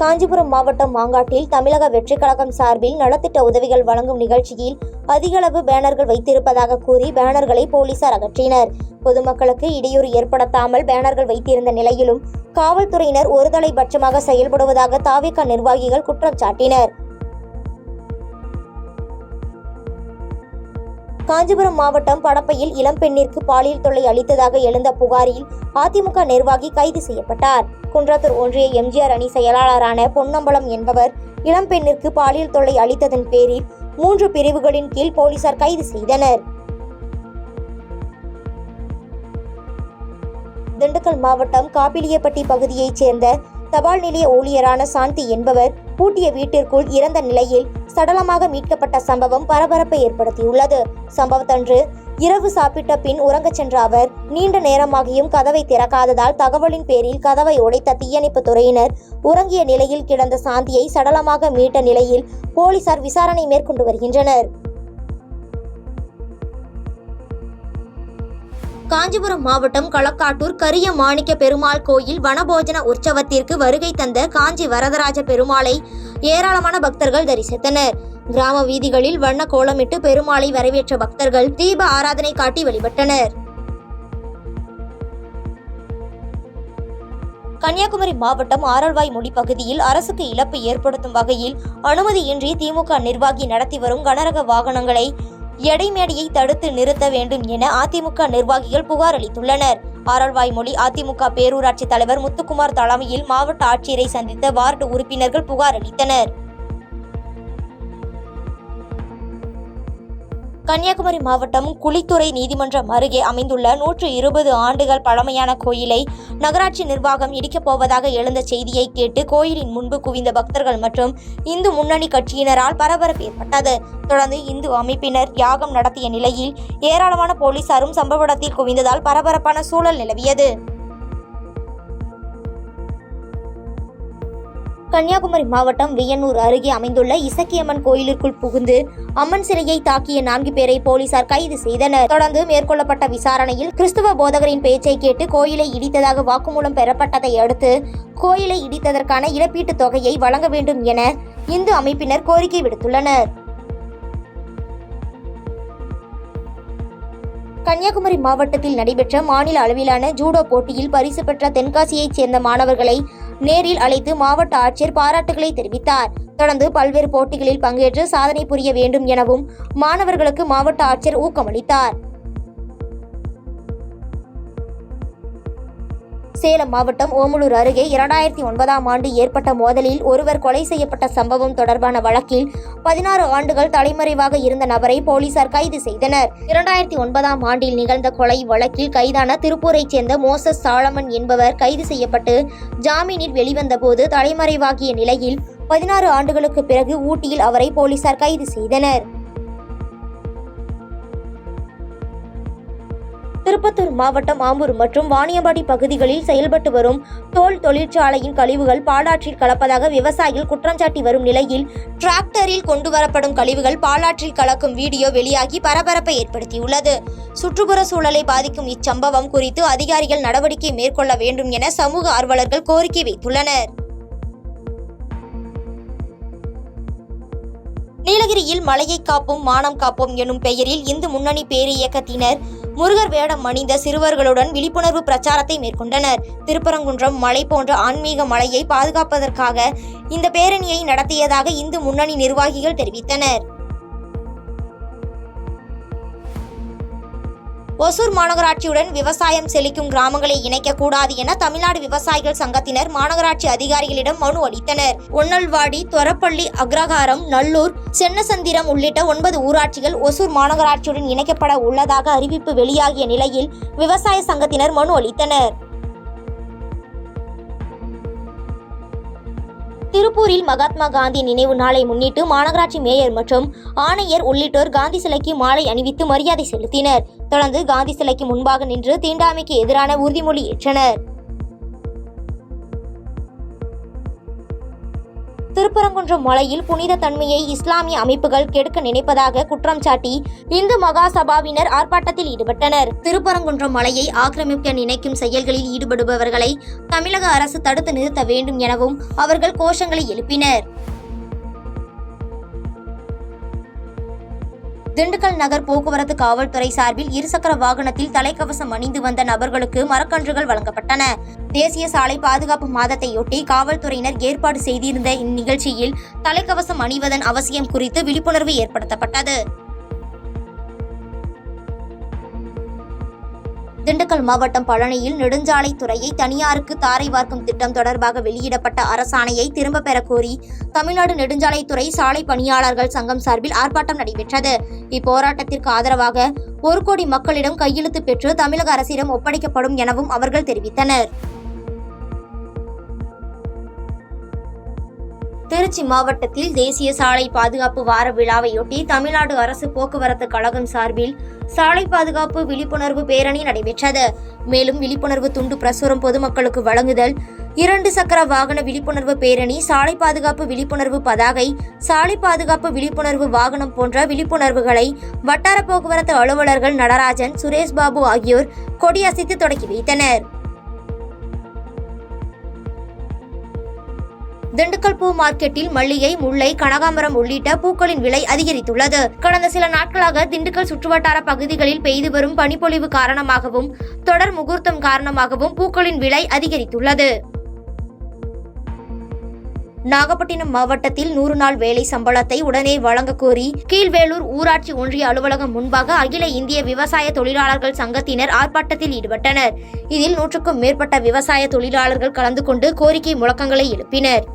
காஞ்சிபுரம் மாவட்டம் மாங்காட்டில் தமிழக வெற்றிக் கழகம் சார்பில் நலத்திட்ட உதவிகள் வழங்கும் நிகழ்ச்சியில் அதிகளவு பேனர்கள் வைத்திருப்பதாக கூறி பேனர்களை போலீசார் அகற்றினர். பொதுமக்களுக்கு இடையூறு ஏற்படுத்தாமல் பேனர்கள் வைத்திருந்த நிலையிலும் காவல்துறையினர் ஒருதலைபட்சமாக செயல்படுவதாக தாவேகா நிர்வாகிகள் குற்றம் சாட்டினர். காஞ்சிபுரம் மாவட்டம் படப்பையில் இளம்பெண்ணிற்கு பாலியல் தொல்லை அளித்ததாக எழுந்த புகாரில் அதிமுக நிர்வாகி கைது செய்யப்பட்டார். குன்றத்தூர் ஒன்றிய எம்ஜிஆர் அணி செயலாளரான பொன்னம்பலம் என்பவர் இளம்பெண்ணிற்கு பாலியல் தொல்லை அளித்ததன் பேரில் 3 பிரிவுகளின் கீழ் போலீசார் கைது செய்தனர். திண்டுக்கல் மாவட்டம் காப்பிலியப்பட்டி பகுதியைச் சேர்ந்த தபால் நிலைய ஊழியரான சாந்தி என்பவர் பூட்டிய வீட்டிற்குள் இறந்த நிலையில் சடலமாக மீட்கப்பட்ட சம்பவம் பரபரப்பை ஏற்படுத்தியுள்ளது. சம்பவத்தன்று இரவு சாப்பிட்ட பின் உறங்கச் சென்ற அவர் நீண்ட நேரமாகியும் கதவை திறக்காததால் தகவலின் பேரில் கதவை உடைத்த தீயணைப்பு துறையினர் உறங்கிய நிலையில் கிடந்த சாந்தியை சடலமாக மீட்ட நிலையில் போலீசார் விசாரணை மேற்கொண்டு வருகின்றனர். காஞ்சிபுரம் மாவட்டம் களக்காட்டூர் கரிய மாணிக்க பெருமாள் கோயில் வனபோஜன உற்சவத்திற்கு வருகை தந்த காஞ்சி வரதராஜ பெருமாளை ஏராளமான பக்தர்கள் தரிசித்தனர். கிராம வீதிகளில் வண்ண கோலமிட்டு பெருமாளை வரவேற்ற பக்தர்கள் தீப ஆராதனை காட்டி வழிபட்டனர். கன்னியாகுமரி மாவட்டம் ஆரல்வாய்மொழி பகுதியில் அரசுக்கு இழப்பு ஏற்படுத்தும் வகையில் அனுமதியின்றி திமுக நிர்வாகி நடத்தி வரும் கனரக வாகனங்களை எடைமேடையை தடுத்து நிறுத்த வேண்டும் என அதிமுக நிர்வாகிகள் புகார் அளித்துள்ளனர். ஆரல்வாய்மொழி அதிமுக பேரூராட்சி தலைவர் முத்துக்குமார் தலைமையில் மாவட்ட ஆட்சியரை சந்தித்த வார்டு உறுப்பினர்கள் புகார் அளித்தனர். கன்னியாகுமரி மாவட்டம் குளித்துறை நீதிமன்றம் அருகே அமைந்துள்ள 120 ஆண்டுகள் பழமையான கோயிலை நகராட்சி நிர்வாகம் இடிக்கப் போவதாக எழுந்த செய்தியை கேட்டு கோயிலின் முன்பு குவிந்த பக்தர்கள் மற்றும் இந்து முன்னணி கட்சியினரால் பரபரப்பு ஏற்பட்டது. தொடர்ந்து இந்து அமைப்பினர் யாகம் நடத்திய நிலையில் ஏராளமான போலீசாரும் சம்பவ இடத்தில் குவிந்ததால் பரபரப்பான சூழல் நிலவியது. கன்னியாகுமரி மாவட்டம் வியனூர் அருகே அமைந்துள்ள இசக்கியம்மன் கோயிலுக்குள் புகுந்து அம்மன் சிலையை தாக்கிய 4 பேரை போலீசார் கைது செய்தனர். தொடர்ந்து மேற்கொள்ளப்பட்ட விசாரணையில் கிறிஸ்துவ போதகரின் பேச்சை கேட்டு கோயிலை இடித்ததாக வாக்குமூலம் பெறப்பட்டதை அடுத்து கோயிலை இடித்ததற்கான இழப்பீட்டுத் தொகையை வழங்க வேண்டும் என இந்து அமைப்பினர் கோரிக்கை விடுத்துள்ளனர். கன்னியாகுமரி மாவட்டத்தில் நடைபெற்ற மாநில அளவிலான ஜூடோ போட்டியில் பரிசு பெற்ற தென்காசியைச் சேர்ந்த மாணவர்களை நேரில் அழைத்து மாவட்ட ஆட்சியர் பாராட்டுகளை தெரிவித்தார். தொடர்ந்து பல்வேறு போட்டிகளில் பங்கேற்று சாதனை புரிய வேண்டும் எனவும் மாணவர்களுக்கு மாவட்ட ஆட்சியர் ஊக்கமளித்தார். சேலம் மாவட்டம் ஓமலூர் அருகே 2009ஆம் ஆண்டு ஏற்பட்ட மோதலில் ஒருவர் கொலை செய்யப்பட்ட சம்பவம் தொடர்பான வழக்கில் 16 ஆண்டுகள் தலைமறைவாக இருந்த நபரை போலீசார் கைது செய்தனர். 2009ஆம் ஆண்டில் நிகழ்ந்த கொலை வழக்கில் கைதான திருப்பூரைச் சேர்ந்த மோசஸ் சாலமன் என்பவர் கைது செய்யப்பட்டு ஜாமீனில் வெளிவந்த போது தலைமறைவாகிய நிலையில் 16 ஆண்டுகளுக்கு பிறகு ஊட்டியில் அவரை போலீசார் கைது செய்தனர். திருப்பத்தூர் மாவட்டம் ஆம்பூர் மற்றும் வாணியம்பாடி பகுதிகளில் செயல்பட்டு வரும் தோல் தொழிற்சாலையின் கழிவுகள் பாலாற்றில் கலப்பதாக விவசாயிகள் குற்றம் சாட்டி வரும் நிலையில் டிராக்டரில் கொண்டு வரப்படும் கழிவுகள் பாலாற்றில் கலக்கும் வீடியோ வெளியாகி பரபரப்பை ஏற்படுத்தியுள்ளது. சுற்றுப்புற சூழலை பாதிக்கும் இச்சம்பவம் குறித்து அதிகாரிகள் நடவடிக்கை மேற்கொள்ள வேண்டும் என சமூக ஆர்வலர்கள் கோரிக்கை வைத்துள்ளனர். நீலகிரியில் மலையை காப்போம் மானம் காப்போம் எனும் பெயரில் இந்து முன்னணி பேரியக்கத்தினர் முருகர் வேடம் அணிந்த சிறுவர்களுடன் விழிப்புணர்வு பிரச்சாரத்தை மேற்கொண்டனர். திருப்பரங்குன்றம் மலை போன்ற ஆன்மீக மலையை பாதுகாப்பதற்காக இந்த பேரணியை நடத்தியதாக இந்து முன்னணி நிர்வாகிகள் தெரிவித்தனர். ஒசூர் மாநகராட்சியுடன் விவசாயம் செழிக்கும் கிராமங்களை இணைக்கக்கூடாது என தமிழ்நாடு விவசாயிகள் சங்கத்தினர் மாநகராட்சி அதிகாரிகளிடம் மனு அளித்தனர். ஒன்னல்வாடி, தொரப்பள்ளி, அக்ரஹாரம், நல்லூர், சென்னசந்திரம் உள்ளிட்ட 9 ஊராட்சிகள் ஒசூர் மாநகராட்சியுடன் இணைக்கப்பட உள்ளதாக அறிவிப்பு வெளியாகிய நிலையில் விவசாய சங்கத்தினர் மனு அளித்தனர். திருப்பூரில் மகாத்மா காந்தி நினைவு நாளை முன்னிட்டு மாநகராட்சி மேயர் மற்றும் ஆணையர் உள்ளிட்டோர் காந்தி சிலைக்கு மாலை அணிவித்து மரியாதை செலுத்தினர். தொடர்ந்து காந்தி சிலைக்கு முன்பாக நின்று தீண்டாமைக்கு எதிரான உறுதிமொழி ஏற்றனர். திருப்பரங்குன்றம் மலையில் புனித தன்மையை இஸ்லாமிய அமைப்புகள் கெடுக்க நினைப்பதாக குற்றம் சாட்டி இந்து மகா சபாவினர் ஆர்ப்பாட்டத்தில் ஈடுபட்டனர். திருப்பரங்குன்றம் மலையை ஆக்கிரமிக்க நினைக்கும் செயல்களில் ஈடுபடுபவர்களை தமிழக அரசு தடுத்து நிறுத்த வேண்டும் எனவும் அவர்கள் கோஷங்களை எழுப்பினர். திண்டுக்கல் நகர் போக்குவரத்து காவல்துறை சார்பில் இருசக்கர வாகனத்தில் தலைக்கவசம் அணிந்து வந்த நபர்களுக்கு மரக்கன்றுகள் வழங்கப்பட்டன. தேசிய சாலை பாதுகாப்பு மாதத்தையொட்டி காவல்துறையினர் ஏற்பாடு செய்திருந்த இந்நிகழ்ச்சியில் தலைக்கவசம் அணிவதன் அவசியம் குறித்து விழிப்புணர்வு ஏற்படுத்தப்பட்டது. திண்டுக்கல் மாவட்டம் பழனியில் நெடுஞ்சாலைத்துறையை தனியாருக்கு தாரை வார்க்கும் திட்டம் தொடர்பாக வெளியிடப்பட்ட அரசாணையை திரும்ப பெற கோரி தமிழ்நாடு நெடுஞ்சாலைத்துறை சாலை பணியாளர்கள் சங்கம் சார்பில் ஆர்ப்பாட்டம் நடைபெற்றது. இப்போராட்டத்திற்கு ஆதரவாக 1 கோடி மக்களிடம் கையெழுத்து பெற்று தமிழக அரசிடம் ஒப்படைக்கப்படும் எனவும் அவர்கள் தெரிவித்தனர். திருச்சி மாவட்டத்தில் தேசிய சாலை பாதுகாப்பு வார விழாவையொட்டி தமிழ்நாடு அரசு போக்குவரத்து கழகம் சார்பில் சாலை பாதுகாப்பு விழிப்புணர்வு பேரணி நடைபெற்றது. மேலும் விழிப்புணர்வு துண்டு பிரசுரம் பொதுமக்களுக்கு வழங்குதல், 2 சக்கர வாகன விழிப்புணர்வு பேரணி, சாலை பாதுகாப்பு விழிப்புணர்வு பதாகை, சாலை பாதுகாப்பு விழிப்புணர்வு வாகனம் போன்ற விழிப்புணர்வுகளை வட்டார போக்குவரத்து அலுவலர்கள் நடராஜன், சுரேஷ் பாபு ஆகியோர் கொடியசைத்து தொடங்கி வைத்தனர். திண்டுக்கல் பூ மார்க்கெட்டில் மல்லிகை, முல்லை, கனகாம்பரம் உள்ளிட்ட பூக்களின் விலை அதிகரித்துள்ளது. கடந்த சில நாட்களாக திண்டுக்கல் சுற்றுவட்டார பகுதிகளில் பெய்து வரும் பனிப்பொழிவு காரணமாகவும் தொடர் முகூர்த்தம் காரணமாகவும் பூக்களின் விலை அதிகரித்துள்ளது. நாகப்பட்டினம் மாவட்டத்தில் 100 நாள் வேலை சம்பளத்தை உடனே வழங்க கோரி கீழ்வேளூர் ஊராட்சி ஒன்றிய அலுவலகம் முன்பாக அகில இந்திய விவசாய தொழிலாளர்கள் சங்கத்தினர் ஆர்ப்பாட்டத்தில் ஈடுபட்டனர். இதில் 100க்கும் மேற்பட்ட விவசாய தொழிலாளர்கள் கலந்து கொண்டு கோரிக்கை முழக்கங்களை எழுப்பினர்.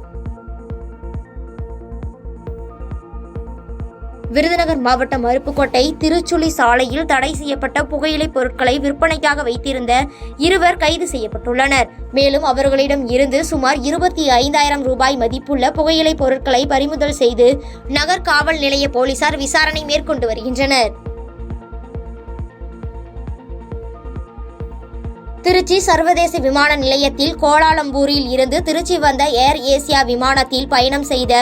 விருதுநகர் மாவட்டம் அருப்புக்கோட்டை திருச்சுழி சாலையில் தடை செய்யப்பட்ட புகையிலை பொருட்களை விற்பனைக்காக வைத்திருந்த 2 கைது செய்யப்பட்டுள்ளனர். மேலும் அவர்களிடம் இருந்து சுமார் 25,000 ரூபாய் மதிப்புள்ள புகையிலை பொருட்களை பறிமுதல் செய்து நகர் காவல் நிலைய போலீசார் விசாரணை மேற்கொண்டு வருகின்றனர். திருச்சி சர்வதேச விமான நிலையத்தில் கோலாலம்பூரில் இருந்து திருச்சி வந்த ஏர் ஏசியா விமானத்தில் பயணம் செய்த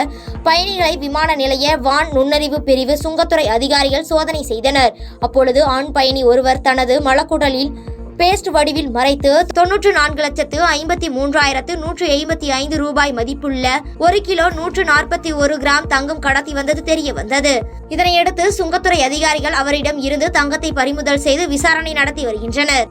பயணிகளை விமான நிலைய வான் நுண்ணறிவு பிரிவு சுங்கத்துறை அதிகாரிகள் சோதனை செய்தனர். அப்பொழுது ஆண் பயணி ஒருவர் தனது மலக்குடலில் பேஸ்ட் வடிவில் மறைத்து 94,53,185 ரூபாய் மதிப்புள்ள 1 கிலோ 141 கிராம் தங்கம் கடத்தி வந்தது தெரிய வந்தது. இதனையடுத்து சுங்கத்துறை அதிகாரிகள் அவரிடம் இருந்து தங்கத்தை பறிமுதல் செய்து விசாரணை நடத்தி வருகின்றனர்.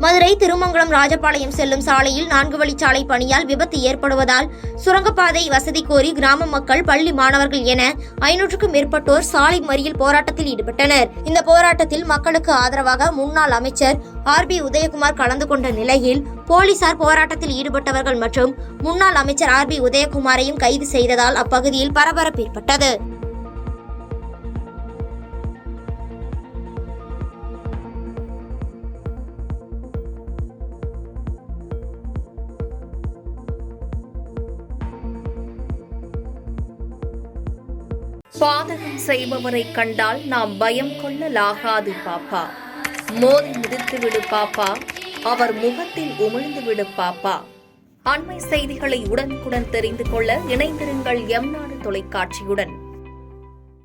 மதுரை திருமங்கலம் ராஜபாளையம் செல்லும் சாலையில் 4 வழிச்சாலை பணியால் விபத்து ஏற்படுவதால் சுரங்கப்பாதை வசதி கோரி கிராம மக்கள், பள்ளி மாணவர்கள் என 500க்கும் மேற்பட்டோர் சாலை மறியல் போராட்டத்தில் ஈடுபட்டனர். இந்த போராட்டத்தில் மக்களுக்கு ஆதரவாக முன்னாள் அமைச்சர் RB உதயகுமார் கலந்து கொண்ட நிலையில் போலீசார் போராட்டத்தில் ஈடுபட்டவர்கள் மற்றும் முன்னாள் அமைச்சர் RB உதயகுமாரையும் கைது செய்ததால் அப்பகுதியில் பரபரப்பு ஏற்பட்டது. பாதகம் செய்பவரை கண்டால் நாம் பயம் கொள்ளலாகாது பாப்பா. மோதி மிதித்து விடு பாப்பா, அவர் முகத்தில் உமிழ்ந்து விடு பாப்பா. அண்மை செய்திகளை உடனுக்குடன் தெரிந்து கொள்ள இணைந்திருங்கள் எம் நாடு தொலைக்காட்சியுடன்.